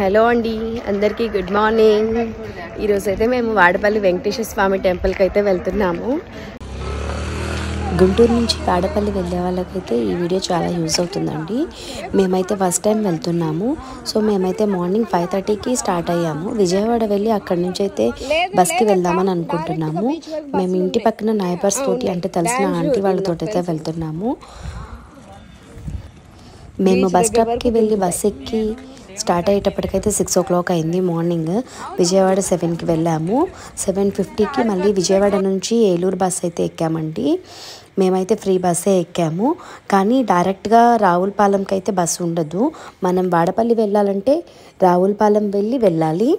Hello అండి, అందరికీ good morning. ఈరోజైతే మేము వాడపల్లి వెంకటేశ్వర స్వామి టెంపుల్కి అయితే వెళ్తున్నాము. గుంటూరు నుంచి వాడపల్లి వెళ్ళే వాళ్ళకైతే ఈ వీడియో చాలా యూజ్ అవుతుందండి. మేమైతే ఫస్ట్ టైం వెళ్తున్నాము. సో మేమైతే మార్నింగ్ 5:30కి స్టార్ట్ అయ్యాము. విజయవాడ వెళ్ళి అక్కడి నుంచి అయితే బస్కి వెళ్దామని అనుకుంటున్నాము. మేము ఇంటి పక్కన నైబర్స్ తోటి అంటే తెలిసిన ఆంటీ వాళ్ళతో అయితే వెళ్తున్నాము. మేము బస్ స్టాప్కి వెళ్ళి బస్ ఎక్కి స్టార్ట్ అయ్యేటప్పటికైతే 6 o'clock అయింది మార్నింగ్. విజయవాడ 7కి వెళ్ళాము. 7:50కి మళ్ళీ విజయవాడ నుంచి ఏలూరు బస్ అయితే ఎక్కామండి. మేమైతే ఫ్రీ బస్సే ఎక్కాము. కానీ డైరెక్ట్గా రావులపాలెంకి అయితే బస్సు ఉండదు. మనం వాడపల్లి వెళ్ళాలంటే రావులపాలెం వెళ్ళాలి.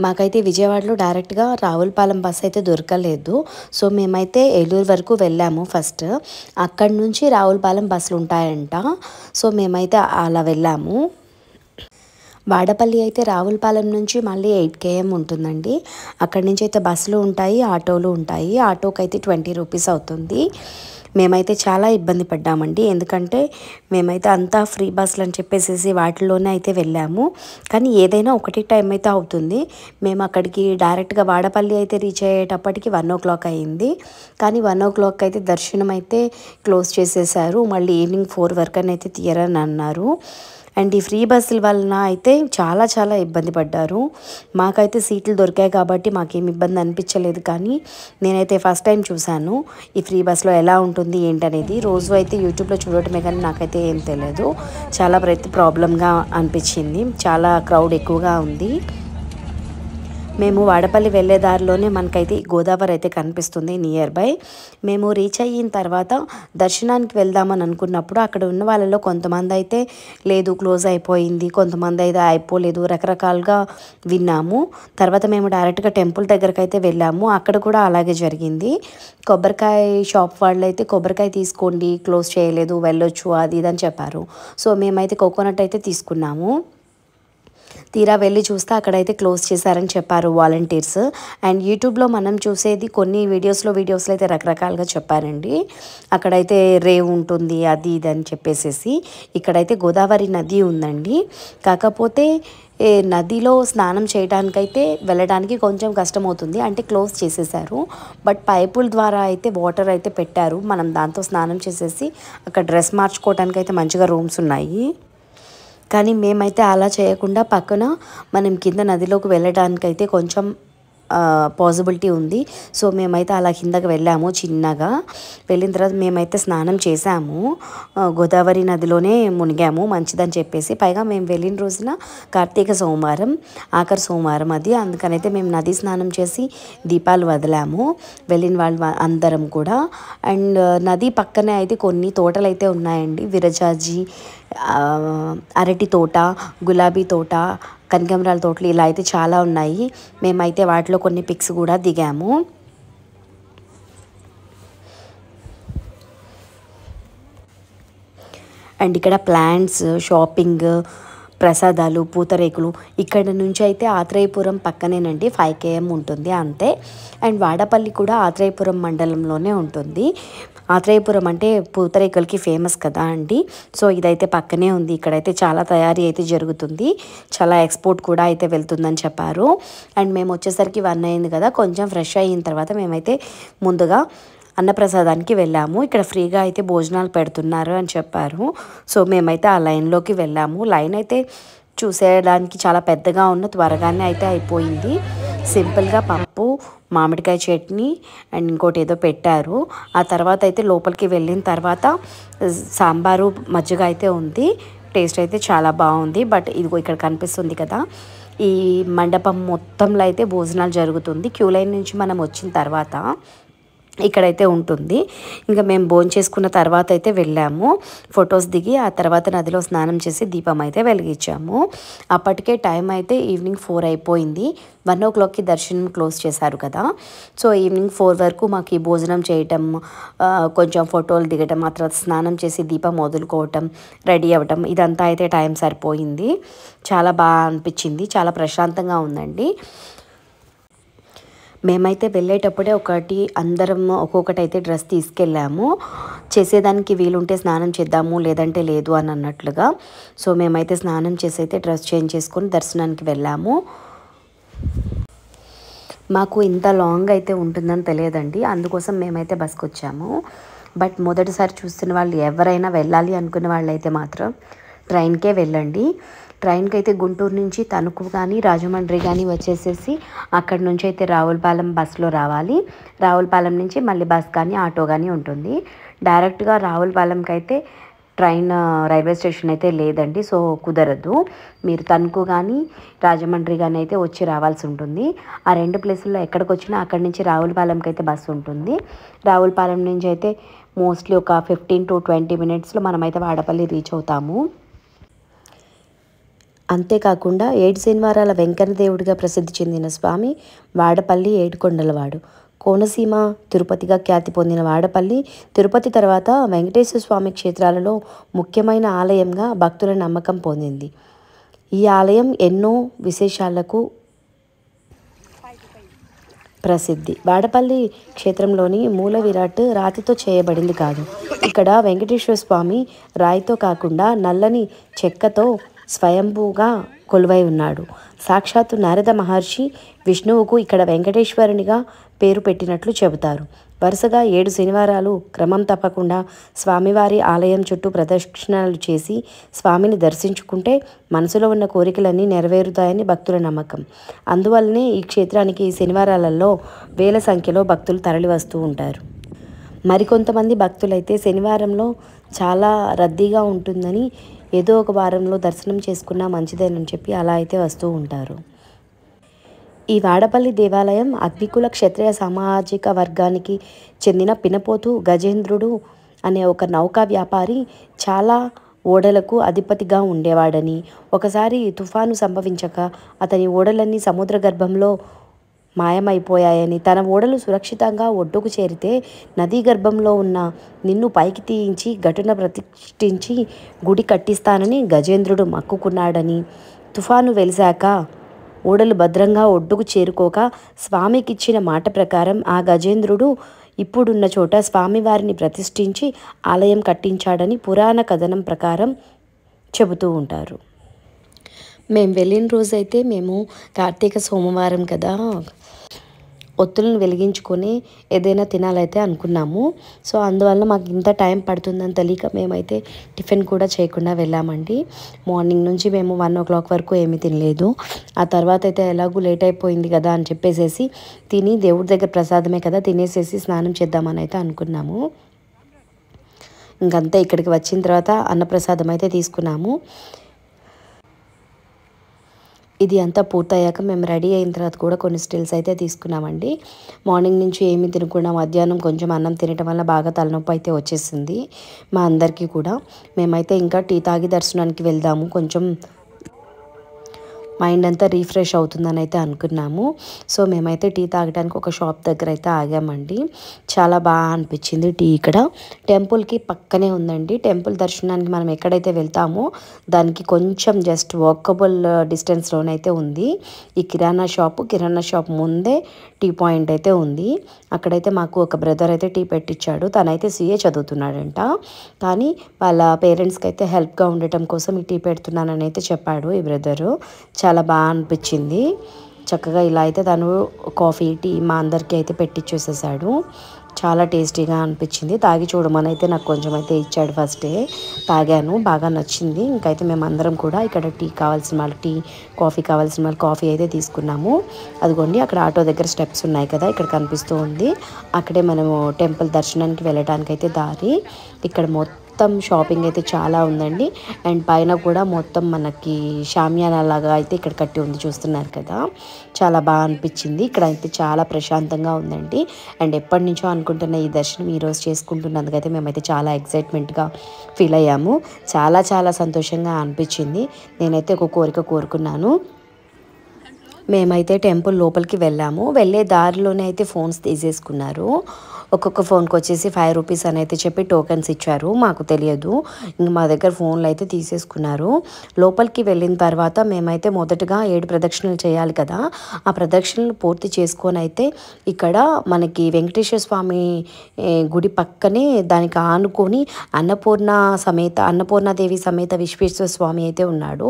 మాకైతే విజయవాడలో డైరెక్ట్గా రావులపాలెం బస్ అయితే దొరకలేదు. సో మేమైతే ఏలూరు వరకు వెళ్ళాము ఫస్ట్. అక్కడి నుంచి రావులపాలెం బస్సులు ఉంటాయంట. సో మేమైతే అలా వెళ్ళాము. వాడపల్లి అయితే రావులపాలెం నుంచి మళ్ళీ 8 km ఉంటుందండి. అక్కడి నుంచి అయితే బస్సులు ఉంటాయి, ఆటోలు ఉంటాయి. ఆటోకి అయితే 20 రూపీస్ అవుతుంది. మేమైతే చాలా ఇబ్బంది పడ్డామండి. ఎందుకంటే మేమైతే అంతా ఫ్రీ బస్సులు అని చెప్పేసి వాటిలోనే అయితే వెళ్ళాము. కానీ ఏదైనా ఒకటి టైం అయితే అవుతుంది. మేము అక్కడికి డైరెక్ట్గా వాడపల్లి అయితే రీచ్ అయ్యేటప్పటికి 1 o'clock అయింది. కానీ 1 o'clock అయితే దర్శనం అయితే క్లోజ్ చేసేసారు. మళ్ళీ ఈవినింగ్ 4 వరకు అయితే తీయరని అన్నారు. అండ్ ఈ ఫ్రీ బస్సుల వలన అయితే చాలా ఇబ్బంది పడ్డారు. మాకైతే సీట్లు దొరికాయి కాబట్టి మాకేం ఇబ్బంది అనిపించలేదు. కానీ నేనైతే ఫస్ట్ టైం చూశాను ఈ ఫ్రీ బస్సులో ఎలా ఉంటుంది ఏంటనేది. రోజు అయితే యూట్యూబ్లో చూడటమే కానీ నాకైతే ఏం తెలియదు. చాలా ప్రాబ్లంగా అనిపించింది. చాలా క్రౌడ్ ఎక్కువగా ఉంది. మేము వాడపల్లి వెళ్ళే దారిలోనే మనకైతే గోదావరి అయితే కనిపిస్తుంది నియర్ బై. మేము రీచ్ అయిన తర్వాత దర్శనానికి వెళ్దామని అనుకున్నప్పుడు అక్కడ ఉన్న వాళ్ళలో కొంతమంది అయితే లేదు క్లోజ్ అయిపోయింది, కొంతమంది అయితే అయిపోలేదు, రకరకాలుగా విన్నాము. తర్వాత మేము డైరెక్ట్గా టెంపుల్ దగ్గరకు అయితే వెళ్ళాము. అక్కడ కూడా అలాగే జరిగింది. కొబ్బరికాయ షాప్ వాళ్ళు అయితే కొబ్బరికాయ తీసుకోండి, క్లోజ్ చేయలేదు, వెళ్ళొచ్చు అది ఇదని చెప్పారు. సో మేమైతే కోకోనట్ అయితే తీసుకున్నాము. తీరా వెళ్ళి చూస్తే అక్కడైతే క్లోజ్ చేశారని చెప్పారు వాలంటీర్స్. అండ్ యూట్యూబ్లో మనం చూసేది కొన్ని వీడియోస్లో అయితే రకరకాలుగా చెప్పారండి. అక్కడైతే రేవ్ ఉంటుంది అది ఇది అని చెప్పేసి. ఇక్కడైతే గోదావరి నది ఉందండి. కాకపోతే నదిలో స్నానం చేయడానికైతే వెళ్ళడానికి కొంచెం కష్టమవుతుంది. అంటే క్లోజ్ చేసేసారు. బట్ పైపుల ద్వారా అయితే వాటర్ అయితే పెట్టారు. మనం దాంతో స్నానం చేసేసి అక్కడ డ్రెస్ మార్చుకోవడానికి అయితే మంచిగా రూమ్స్ ఉన్నాయి. కానీ మేమైతే అలా చేయకుండా పక్కన మనం కింద నదిలోకి వెళ్ళడానికైతే కొంచెం పాసిబిలిటీ ఉంది. సో మేమైతే అలా కిందకి వెళ్ళాము. చిన్నగా వెళ్ళిన తర్వాత మేమైతే స్నానం చేసాము. గోదావరి నదిలోనే మునిగాము మంచిదని చెప్పేసి. పైగా మేము వెళ్ళిన రోజున కార్తీక సోమవారం, ఆఖరి సోమవారం అది. అందుకనైతే మేము నది స్నానం చేసి దీపాలు వదిలాము వెళ్ళిన వాళ్ళు అందరం కూడా. అండ్ నది పక్కనే అయితే కొన్ని తోటలు అయితే ఉన్నాయండి. విరజాజి, అరటి తోట, గులాబీ తోట, కనకాంబరాల తోటలు ఇలా అయితే చాలా ఉన్నాయి. మేమైతే వాటిలో కొన్ని పిక్స్ కూడా దిగాము. అండ్ ఇక్కడ ప్లాంట్స్, షాపింగ్, ప్రసాదాలు, పూతరేకులు. ఇక్కడ నుంచి అయితే ఆత్రేయపురం పక్కనేనండి, 5 km ఉంటుంది అంతే. అండ్ వాడపల్లి కూడా ఆత్రేయపురం మండలంలోనే ఉంటుంది. ఆత్రేయపురం అంటే పూతరేకులకి ఫేమస్ కదా అండి. సో ఇదైతే పక్కనే ఉంది. ఇక్కడైతే చాలా తయారీ అయితే జరుగుతుంది. చాలా ఎక్స్పోర్ట్ కూడా అయితే వెళ్తుందని చెప్పారు. అండ్ మేము వచ్చేసరికి 1 అయింది కదా. కొంచెం ఫ్రెష్ అయిన తర్వాత మేమైతే ముందుగా అన్నప్రసాదానికి వెళ్ళాము. ఇక్కడ ఫ్రీగా అయితే భోజనాలు పెడుతున్నారు అని చెప్పారు. సో మేమైతే ఆ లైన్లోకి వెళ్ళాము. లైన్ అయితే చూసేయడానికి చాలా పెద్దగా ఉన్న త్వరగానే అయితే అయిపోయింది. సింపుల్గా పప్పు, మామిడికాయ చట్నీ అండ్ ఇంకోటి ఏదో పెట్టారు. ఆ తర్వాత అయితే లోపలికి వెళ్ళిన తర్వాత సాంబారు, మజ్జిగ అయితే ఉంది. టేస్ట్ అయితే చాలా బాగుంది. బట్ ఇదిగో ఇక్కడ కనిపిస్తుంది కదా, ఈ మండపం మొత్తంలో అయితే భోజనాలు జరుగుతుంది. క్యూ లైన్ నుంచి మనం వచ్చిన తర్వాత ఇక్కడైతే ఉంటుంది. ఇంకా మేము భోంచేసుకున్న తర్వాత అయితే వెళ్ళాము. ఫొటోస్ దిగి ఆ తర్వాత నదిలో స్నానం చేసి దీపం అయితే వెలిగించాము. అప్పటికే టైం అయితే ఈవినింగ్ 4 అయిపోయింది. 1 o'clockకి దర్శనం క్లోజ్ చేశారు కదా. సో ఈవినింగ్ 4 వరకు మాకు ఈ భోజనం చేయటం, కొంచెం ఫోటోలు దిగటం, ఆ తర్వాత స్నానం చేసి దీపం వదులుకోవటం, రెడీ అవ్వటం, ఇదంతా అయితే టైం సరిపోయింది. చాలా బాగా అనిపించింది. చాలా ప్రశాంతంగా ఉందండి. మేమైతే వెళ్ళేటప్పుడే అందరం ఒక్కొక్కటి అయితే డ్రెస్ తీసుకెళ్ళాము. చేసేదానికి వీలుంటే స్నానం చేద్దాము, లేదంటే లేదు అని అన్నట్లుగా. సో మేమైతే స్నానం చేసి అయితే డ్రెస్ చేంజ్ చేసుకొని దర్శనానికి వెళ్ళాము. మాకు ఇంత లాంగ్ అయితే ఉంటుందని తెలియదండి, అందుకోసం మేమైతే బస్కి వచ్చాము. బట్ మొదటిసారి చూస్తున్న వాళ్ళు ఎవరైనా వెళ్ళాలి అనుకున్న వాళ్ళైతే మాత్రం ట్రైన్కే వెళ్ళండి. ట్రైన్కి అయితే గుంటూరు నుంచి తణుకు కానీ రాజమండ్రి కానీ వచ్చేసేసి అక్కడ నుంచి అయితే రావులపాలెం బస్సులో రావాలి. రావులపాలెం నుంచి మళ్ళీ బస్ కానీ ఆటో కానీ ఉంటుంది. డైరెక్ట్గా రావులపాలెంకి అయితే ట్రైన్ రైల్వే స్టేషన్ అయితే లేదండి, సో కుదరదు. మీరు తణుకు కానీ రాజమండ్రి కానీ అయితే వచ్చి రావాల్సి ఉంటుంది. ఆ రెండు ప్లేసుల్లో ఎక్కడికి వచ్చినా అక్కడి నుంచి రావులపాలెంకి అయితే బస్సు ఉంటుంది. రావులపాలెం నుంచి అయితే మోస్ట్లీ ఒక 15 to 20 minutesలో మనమైతే వాడపల్లి రీచ్ అవుతాము. అంతేకాకుండా 7 శనివారాల వెంకన్న దేవుడిగా ప్రసిద్ధి చెందిన స్వామి వాడపల్లి ఏడుకొండలవాడు. కోనసీమ తిరుపతిగా ఖ్యాతి పొందిన వాడపల్లి తిరుపతి తర్వాత వెంకటేశ్వర స్వామి క్షేత్రాలలో ముఖ్యమైన ఆలయంగా భక్తుల నమ్మకం పొందింది. ఈ ఆలయం ఎన్నో విశేషాలకు ప్రసిద్ధి. వాడపల్లి క్షేత్రంలోని మూల విరాట్ రాతితో చేయబడింది కాదు. ఇక్కడ వెంకటేశ్వర స్వామి రాయితో కాకుండా నల్లని చెక్కతో స్వయంభూగా కొలువై ఉన్నాడు. సాక్షాత్తు నారద మహర్షి విష్ణువుకు ఇక్కడ వెంకటేశ్వరునిగా పేరు పెట్టినట్లు చెబుతారు. వరుసగా 7 శనివారాలు క్రమం తప్పకుండా స్వామివారి ఆలయం చుట్టూ ప్రదక్షిణలు చేసి స్వామిని దర్శించుకుంటే మనసులో ఉన్న కోరికలన్నీ నెరవేరుతాయని భక్తుల నమ్మకం. అందువల్లనే ఈ క్షేత్రానికి శనివారాలలో వేల సంఖ్యలో భక్తులు తరలి వస్తూ ఉంటారు. మరికొంతమంది భక్తులైతే శనివారంలో చాలా రద్దీగా ఉంటుందని ఏదో ఒక వారంలో దర్శనం చేసుకున్నా మంచిదేనని చెప్పి అలా అయితే వస్తూ ఉంటారు. ఈ వాడపల్లి దేవాలయం అగ్నికుల క్షత్రియ సామాజిక వర్గానికి చెందిన పినపోతు గజేంద్రుడు అనే ఒక నౌకా వ్యాపారి చాలా ఓడలకు అధిపతిగా ఉండేవాడని, ఒకసారి తుఫాను సంభవించక అతని ఓడలన్నీ సముద్ర గర్భంలో మాయమైపోయాయని, తన ఓడలు సురక్షితంగా ఒడ్డుకు చేరితే నదీ గర్భంలో ఉన్న నిన్ను పైకి తీయించి ఘటున ప్రతిష్ఠించి గుడి కట్టిస్తానని గజేంద్రుడు మక్కుకున్నాడని, తుఫాను వెలిశాక ఓడలు భద్రంగా ఒడ్డుకు చేరుకోక స్వామికిచ్చిన మాట ప్రకారం ఆ గజేంద్రుడు ఇప్పుడున్న చోట స్వామివారిని ప్రతిష్ఠించి ఆలయం కట్టించాడని పురాణ కథనం ప్రకారం చెబుతూ ఉంటారు. మేము వెళ్ళిన రోజైతే మేము కార్తీక సోమవారం కదా, ఒత్తులను వెలిగించుకొని ఏదైనా తినాలైతే అనుకున్నాము. సో అందువల్ల మాకు ఇంత టైం పడుతుందని తెలియక మేమైతే టిఫిన్ కూడా చేయకుండా వెళ్ళామండి. మార్నింగ్ నుంచి మేము 1 o'clock వరకు ఏమీ తినలేదు. ఆ తర్వాత అయితే ఎలాగూ లేట్ అయిపోయింది కదా అని చెప్పేసేసి తిని దేవుడి దగ్గర ప్రసాదమే కదా తినేసేసి స్నానం చేద్దామని అయితే అనుకున్నాము. ఇంకంతా ఇక్కడికి వచ్చిన తర్వాత అన్నప్రసాదం అయితే తీసుకున్నాము. ఇది అంతా పూర్తయ్యాక మేము రెడీ అయిన తర్వాత కూడా కొన్ని స్టిల్స్ అయితే తీసుకున్నామండి. మార్నింగ్ నుంచి ఏమీ తినకుండా మధ్యాహ్నం కొంచెం అన్నం తినటం వల్ల బాగా తలనొప్పి అయితే వచ్చేసింది మా అందరికీ కూడా. మేమైతే ఇంకా టీ తాగి దర్శనానికి వెళ్దాము, కొంచెం మైండ్ అంతా రీఫ్రెష్ అవుతుందని అయితే అనుకున్నాము. సో మేమైతే టీ తాగడానికి ఒక షాప్ దగ్గర అయితే ఆగామండి. చాలా బాగా అనిపించింది టీ. ఇక్కడ టెంపుల్కి పక్కనే ఉందండి. టెంపుల్ దర్శనానికి మనం ఎక్కడైతే వెళ్తామో దానికి కొంచెం జస్ట్ వాకబుల్ డిస్టెన్స్లోనైతే ఉంది ఈ కిరాణా షాప్ ముందే టీ పాయింట్ అయితే ఉంది. అక్కడైతే మాకు ఒక బ్రదర్ అయితే టీ పెట్టించాడు. తనైతే CA చదువుతున్నాడంట, కానీ వాళ్ళ పేరెంట్స్కి అయితే హెల్ప్గా ఉండటం కోసం ఈ టీ పెడుతున్నానని అయితే చెప్పాడు ఈ బ్రదరు. చాలా బాగా అనిపించింది. చక్కగా ఇలా అయితే తను కాఫీ టీ మా అందరికీ అయితే పెట్టించేసేసాడు. చాలా టేస్టీగా అనిపించింది. తాగి చూడమని అయితే నాకు కొంచెం అయితే ఇచ్చాడు. ఫస్టే తాగాను, బాగా నచ్చింది. ఇంకైతే మేము అందరం కూడా ఇక్కడ టీ కావాల్సిన వాళ్ళు టీ, కాఫీ కావాల్సిన వాళ్ళు కాఫీ అయితే తీసుకున్నాము. అదిగోండి అక్కడ ఆటో దగ్గర స్టెప్స్ ఉన్నాయి కదా, ఇక్కడ కనిపిస్తూ ఉంది. అక్కడే మనము టెంపుల్ దర్శనానికి వెళ్ళడానికి అయితే దారి. ఇక్కడ మొత్తం షాపింగ్ అయితే చాలా ఉందండి. అండ్ పైన కూడా మొత్తం మనకి షామియానా లాగా అయితే ఇక్కడ కట్టి ఉంది, చూస్తున్నారు కదా. చాలా బాగా అనిపించింది. ఇక్కడ అయితే చాలా ప్రశాంతంగా ఉందండి. అండ్ ఎప్పటి నుంచో అనుకుంటున్న ఈ దర్శనం ఈరోజు చేసుకుంటున్నందుకైతే మేమైతే చాలా ఎక్సైట్మెంట్గా ఫీల్ అయ్యాము. చాలా చాలా సంతోషంగా అనిపించింది. నేనైతే ఒక కోరిక కోరుకున్నాను. మేమైతే టెంపుల్ లోపలికి వెళ్ళాము. వెళ్ళే దారిలోనే అయితే ఫోన్స్ తీసేసుకున్నారు. ఒక్కొక్క ఫోన్కి వచ్చేసి 5 రూపీస్ అని అయితే చెప్పి టోకెన్స్ ఇచ్చారు. మాకు తెలియదు, ఇంక మా దగ్గర ఫోన్లు అయితే తీసేసుకున్నారు. లోపలికి వెళ్ళిన తర్వాత మేమైతే మొదటగా 7 ప్రదక్షిణలు చేయాలి కదా, ఆ ప్రదక్షిణలు పూర్తి చేసుకొని అయితే ఇక్కడ మనకి వెంకటేశ్వర స్వామి గుడి పక్కనే దానికి ఆనుకొని అన్నపూర్ణాదేవి సమేత విశ్వేశ్వర స్వామి అయితే ఉన్నాడు,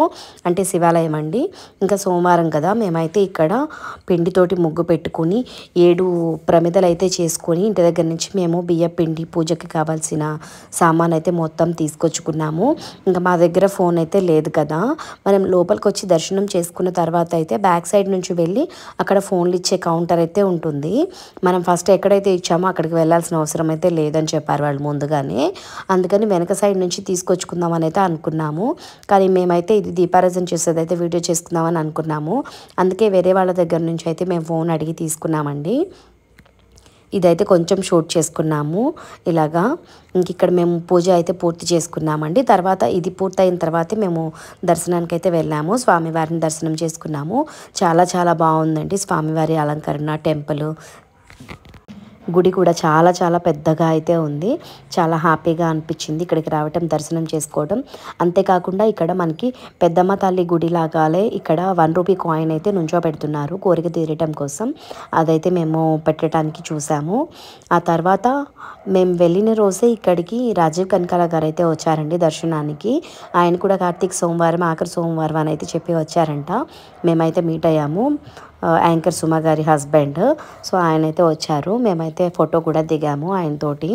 అంటే శివాలయం అండి. ఇంకా సోమవారం కదా, మేమైతే ఇక్కడ పిండితోటి ముగ్గు పెట్టుకుని 7 ప్రమిదలు అయితే చేసుకొని ఇంటి దగ్గర నుంచి మేము బియ్య పిండి పూజకి కావాల్సిన సామాన్ అయితే మొత్తం తీసుకొచ్చుకున్నాము. ఇంకా మా దగ్గర ఫోన్ అయితే లేదు కదా, మనం లోపలికి వచ్చి దర్శనం చేసుకున్న తర్వాత అయితే బ్యాక్ సైడ్ నుంచి వెళ్ళి అక్కడ ఫోన్లు ఇచ్చే కౌంటర్ అయితే ఉంటుంది. మనం ఫస్ట్ ఎక్కడైతే ఇచ్చామో అక్కడికి వెళ్ళాల్సిన అవసరం అయితే లేదని చెప్పారు వాళ్ళు ముందుగానే. అందుకని వెనక సైడ్ నుంచి తీసుకొచ్చుకుందామని అయితే అనుకున్నాము. కానీ మేమైతే ఇది దీపారాజన చేసేది అయితే వీడియో చేసుకుందామని అనుకున్నాము. అందుకే వేరే వాళ్ళ దగ్గర నుంచి అయితే మేము ఫోన్ అడిగి తీసుకున్నామండి. ఇదైతే కొంచెం షూట్ చేసుకున్నాము ఇలాగా. ఇంక ఇక్కడ మేము పూజ అయితే పూర్తి చేసుకున్నామండి. తర్వాత ఇది పూర్తయిన తర్వాతే మేము దర్శనానికి అయితే వెళ్ళాము, స్వామివారిని దర్శనం చేసుకున్నాము. చాలా చాలా బాగుందండి స్వామివారి అలంకరణ, టెంపుల్, గుడి కూడా చాలా చాలా పెద్దగా అయితే ఉంది. చాలా హ్యాపీగా అనిపించింది ఇక్కడికి రావటం, దర్శనం చేసుకోవడం. అంతేకాకుండా ఇక్కడ మనకి పెద్దమ్మ తల్లి గుడి లాగాలే ఇక్కడ 1 రూపీ కాయిన్ అయితే నుంచో పెడుతున్నారు కోరిక తీరటం కోసం. అదైతే మేము పెట్టడానికి చూసాము. ఆ తర్వాత మేము వెళ్ళిన రోజే ఇక్కడికి రాజీవ్ కనకాల గారు అయితే వచ్చారండి దర్శనానికి. ఆయన కూడా కార్తీక సోమవారం ఆఖరి సోమవారం అని అయితే చెప్పి వచ్చారంట. మేమైతే మీట్ అయ్యాము, యాంకర్ సుమ గారి హస్బెండ్. సో ఆయన అయితే వచ్చారు, మేమైతే ఫోటో కూడా దిగాము ఆయనతోటి.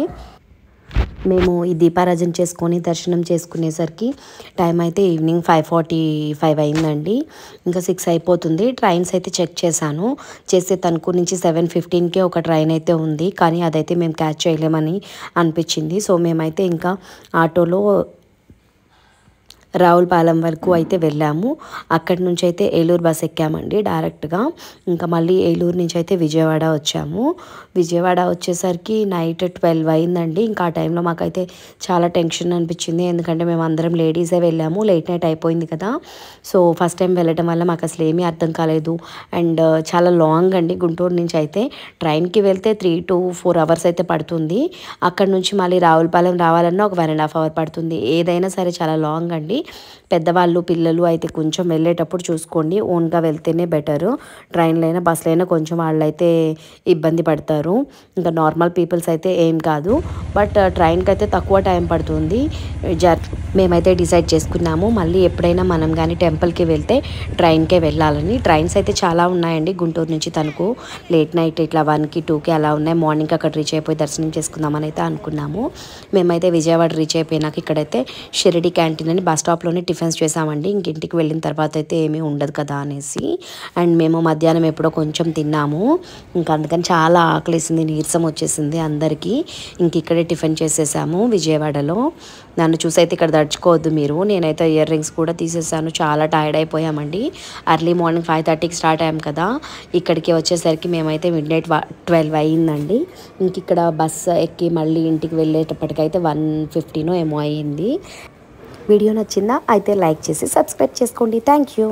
మేము ఈ దీపారాజన చేసుకొని దర్శనం చేసుకునేసరికి టైం అయితే ఈవినింగ్ 5:45 అయిందండి. ఇంకా 6 అయిపోతుంది. ట్రైన్స్ అయితే చెక్ చేస్తే తణుకు నుంచి 7:15కే ఒక ట్రైన్ అయితే ఉంది, కానీ అదైతే మేము క్యాచ్ చేయలేమని అనిపించింది. సో మేమైతే ఇంకా ఆటోలో రావులపాలెం వరకు అయితే వెళ్ళాము. అక్కడి నుంచి అయితే ఏలూరు బస్ ఎక్కామండి డైరెక్ట్గా. ఇంకా మళ్ళీ ఏలూరు నుంచి అయితే విజయవాడ వచ్చాము. విజయవాడ వచ్చేసరికి నైట్ 12 అయిందండి. ఇంకా ఆ టైంలో మాకైతే చాలా టెన్షన్ అనిపించింది, ఎందుకంటే మేము అందరం లేడీసే వెళ్ళాము, లేట్ నైట్ అయిపోయింది కదా. సో ఫస్ట్ టైం వెళ్ళటం వల్ల మాకు అసలు ఏమీ అర్థం కాలేదు. అండ్ చాలా లాంగ్ అండి, గుంటూరు నుంచి అయితే ట్రైన్కి వెళ్తే 3 to 4 అవర్స్ అయితే పడుతుంది. అక్కడ నుంచి మళ్ళీ రావులపాలెం రావాలన్నా ఒక 1.5 hour పడుతుంది. ఏదైనా సరే చాలా లాంగ్ అండి. పెద్దవాళ్ళు పిల్లలు అయితే కొంచెం వెళ్ళేటప్పుడు చూసుకోండి, ఓన్గా వెళ్తేనే బెటరు. ట్రైన్లో అయినా బస్సులో అయినా కొంచెం వాళ్ళైతే ఇబ్బంది పడతారు. ఇంకా నార్మల్ పీపుల్స్ అయితే ఏం కాదు, బట్ ట్రైన్కి అయితే తక్కువ టైం పడుతుంది. మేమైతే డిసైడ్ చేసుకున్నాము మళ్ళీ ఎప్పుడైనా మనం కానీ టెంపుల్కి వెళ్తే ట్రైన్కే వెళ్ళాలని. ట్రైన్స్ అయితే చాలా ఉన్నాయండి గుంటూరు నుంచి తణుకు. లేట్ నైట్ ఇట్లా 1కి 2కి అలా ఉన్నాయి. మార్నింగ్ అక్కడ రీచ్ అయిపోయి దర్శనం చేసుకుందామని అయితే అనుకున్నాము. మేమైతే విజయవాడ రీచ్ అయిపోయినాక ఇక్కడైతే షిరిడి క్యాంటీన్ అని బస్ స్టాప్లోనే టిఫిన్స్ చేసామండి. ఇంటికి వెళ్ళిన తర్వాత అయితే ఏమీ ఉండదు కదా అనేసి. అండ్ మేము మధ్యాహ్నం ఎప్పుడో కొంచెం తిన్నాము, ఇంకా అందుకని చాలా ఆకలేసింది, నీరసం వచ్చేసింది అందరికీ. ఇంక ఇక్కడే టిఫిన్ చేసేసాము విజయవాడలో. నన్ను చూసి అయితే ఇక్కడ దడుచుకోవద్దు మీరు, నేనైతే ఇయర్ రింగ్స్ కూడా తీసేసాను. చాలా టైర్డ్ అయిపోయామండి. ఎర్లీ మార్నింగ్ 5:30కి స్టార్ట్ అయ్యాం కదా, ఇక్కడికి వచ్చేసరికి మేమైతే మిడ్నైట్ 12 అయ్యిందండి. ఇంక ఇక్కడ బస్సు ఎక్కి మళ్ళీ ఇంటికి వెళ్ళేటప్పటికైతే 1:15 ఏమో అయ్యింది. వీడియో నచ్చిందా అయితే లైక్ చేసి సబ్స్క్రైబ్ చేసుకోండి. Thank you.